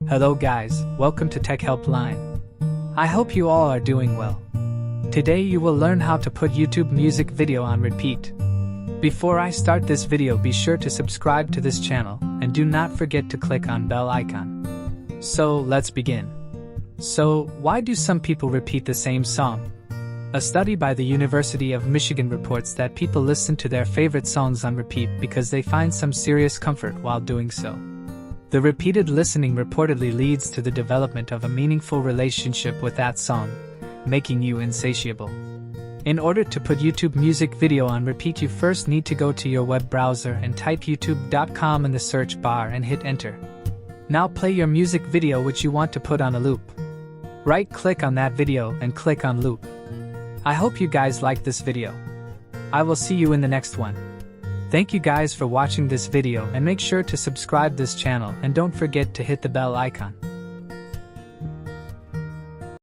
Hello guys, welcome to Tech Helpline. I hope you all are doing well. Today you will learn how to put YouTube music video on repeat. Before I start this video, be sure to subscribe to this channel and do not forget to click on bell icon. So let's begin. So why do some people repeat the same song? A study by the University of Michigan reports that people listen to their favorite songs on repeat because they find some serious comfort while doing so. The repeated listening reportedly leads to the development of a meaningful relationship with that song, making you insatiable. In order to put YouTube music video on repeat, you first need to go to your web browser and type youtube.com in the search bar and hit enter. Now play your music video which you want to put on a loop. Right-click on that video and click on loop. I hope you guys liked this video. I will see you in the next one. Thank you guys for watching this video, and make sure to subscribe this channel and don't forget to hit the bell icon.